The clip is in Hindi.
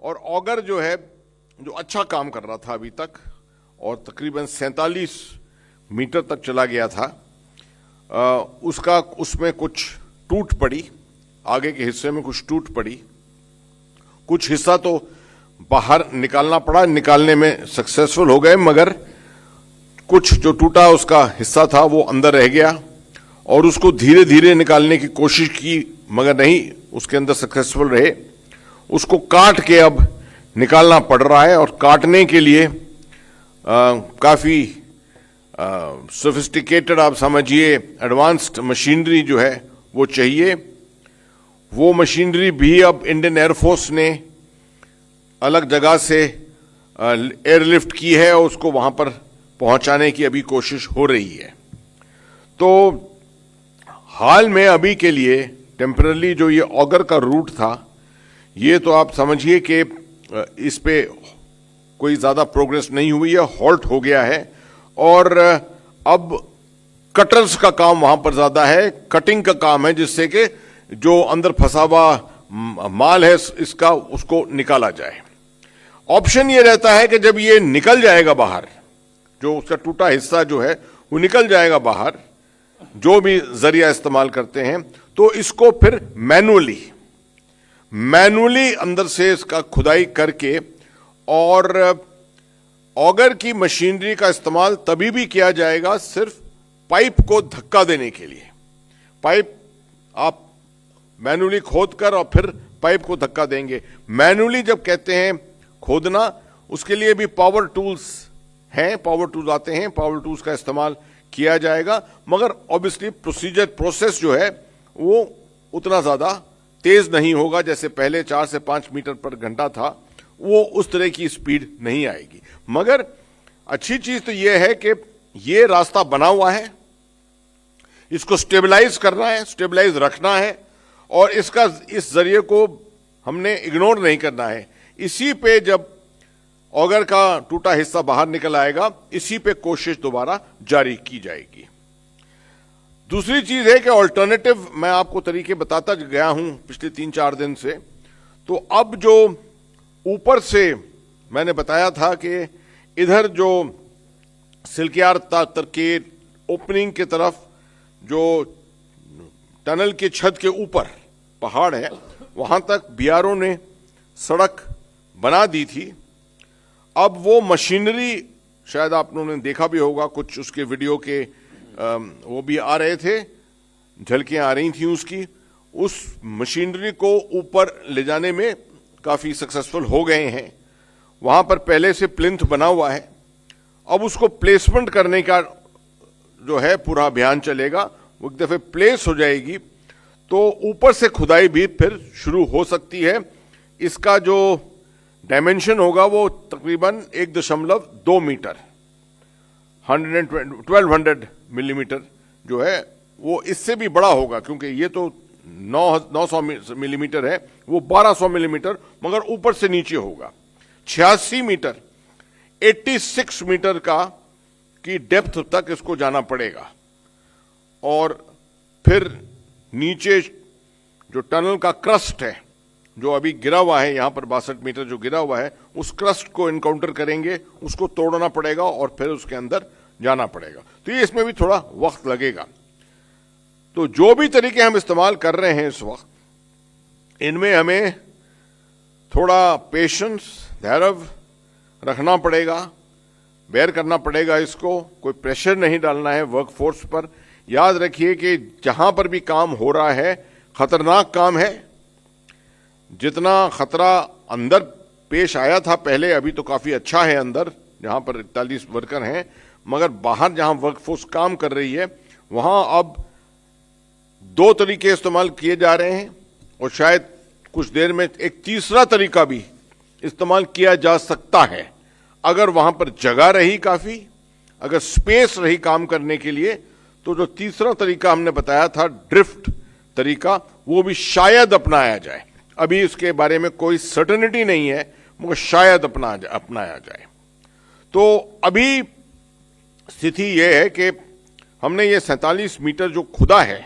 और ऑगर जो है, जो अच्छा काम कर रहा था अभी तक और तकरीबन 47 मीटर तक चला गया था, उसमें कुछ टूट पड़ी, आगे के हिस्से में कुछ टूट पड़ी, कुछ हिस्सा तो बाहर निकालना पड़ा, निकालने में सक्सेसफुल हो गए, मगर कुछ जो टूटा उसका हिस्सा था वो अंदर रह गया और उसको धीरे धीरे निकालने की कोशिश की, मगर नहीं उसके अंदर सक्सेसफुल रहे। उसको काट के अब निकालना पड़ रहा है और काटने के लिए काफ़ी सोफिस्टिकेटेड, आप समझिए एडवांस्ड मशीनरी जो है वो चाहिए। वो मशीनरी भी अब इंडियन एयरफोर्स ने अलग जगह से एयरलिफ्ट की है और उसको वहां पर पहुंचाने की अभी कोशिश हो रही है। तो हाल में अभी के लिए टेम्पररी जो ये ऑगर का रूट था, ये तो आप समझिए कि इस पे कोई ज़्यादा प्रोग्रेस नहीं हुई है, हॉल्ट हो गया है। और अब कटर्स का काम वहां पर ज़्यादा है, कटिंग का काम है, जिससे कि जो अंदर फंसा हुआ माल है इसका उसको निकाला जाए। ऑप्शन ये रहता है कि जब ये निकल जाएगा बाहर, जो उसका टूटा हिस्सा जो है वो निकल जाएगा बाहर, जो भी जरिया इस्तेमाल करते हैं, तो इसको फिर मैनुअली अंदर से इसका खुदाई करके, और ऑगर की मशीनरी का इस्तेमाल तभी भी किया जाएगा सिर्फ पाइप को धक्का देने के लिए। पाइप आप मैनुअली खोदकर और फिर पाइप को धक्का देंगे। मैनुअली जब कहते हैं खोदना, उसके लिए भी पावर टूल्स हैं, पावर टूल्स आते हैं, पावर टूल्स का इस्तेमाल किया जाएगा, मगर ऑब्वियसली प्रोसेस जो है वो उतना ज्यादा तेज नहीं होगा जैसे पहले 4 से 5 मीटर पर घंटा था, वो उस तरह की स्पीड नहीं आएगी। मगर अच्छी चीज तो यह है कि ये रास्ता बना हुआ है, इसको स्टेबलाइज करना है, स्टेबलाइज रखना है, और इस जरिए को हमने इग्नोर नहीं करना है। इसी पे जब ऑगर का टूटा हिस्सा बाहर निकल आएगा, इसी पे कोशिश दोबारा जारी की जाएगी। दूसरी चीज है कि ऑल्टरनेटिव मैं आपको तरीके बताता गया हूं पिछले 3-4 दिन से। तो अब जो ऊपर से मैंने बताया था कि इधर जो सिल्कियार तक के ओपनिंग की तरफ जो टनल के छत के ऊपर पहाड़ है, वहां तक बीआरओ ने सड़क बना दी थी। अब वो मशीनरी, शायद आप लोगों ने देखा भी होगा, कुछ उसके वीडियो के वो भी आ रहे थे, झलकियां आ रही थी उसकी। उस मशीनरी को ऊपर ले जाने में काफी सक्सेसफुल हो गए हैं। वहां पर पहले से प्लिंथ बना हुआ है, अब उसको प्लेसमेंट करने का जो है पूरा अभियान चलेगा। वो एक दफे प्लेस हो जाएगी तो ऊपर से खुदाई भी फिर शुरू हो सकती है। इसका जो डायमेंशन होगा वो तकरीबन 1.2 मीटर, 1200 मिलीमीटर जो है वो इससे भी बड़ा होगा, क्योंकि ये तो 900 मिलीमीटर है, वो 1200 मिलीमीटर मगर ऊपर से नीचे होगा। 86 मीटर, 86 मीटर की डेप्थ तक इसको जाना पड़ेगा। और फिर नीचे जो टनल का क्रस्ट है, जो अभी गिरा हुआ है, यहां पर 62 मीटर जो गिरा हुआ है, उस क्रस्ट को इनकाउंटर करेंगे, उसको तोड़ना पड़ेगा और फिर उसके अंदर जाना पड़ेगा। तो ये इसमें भी थोड़ा वक्त लगेगा। तो जो भी तरीके हम इस्तेमाल कर रहे हैं इस वक्त, इनमें हमें थोड़ा पेशेंस, धैर्य रखना पड़ेगा, बेयर करना पड़ेगा। इसको कोई प्रेशर नहीं डालना है वर्कफोर्स पर। याद रखिए कि जहां पर भी काम हो रहा है खतरनाक काम है। जितना खतरा अंदर पेश आया था पहले, अभी तो काफी अच्छा है अंदर, जहां पर 41 वर्कर हैं, मगर बाहर जहां वर्कफोर्स काम कर रही है वहां अब 2 तरीके इस्तेमाल किए जा रहे हैं, और शायद कुछ देर में एक तीसरा तरीका भी इस्तेमाल किया जा सकता है। अगर वहां पर जगह रही काफी, अगर स्पेस रही काम करने के लिए, तो जो तीसरा तरीका हमने बताया था, ड्रिफ्ट तरीका, वो भी शायद अपनाया जाए। अभी इसके बारे में कोई सर्टेनिटी नहीं है, मगर शायद अपनाया जाए। तो अभी स्थिति यह है कि हमने ये 47 मीटर जो खुदा है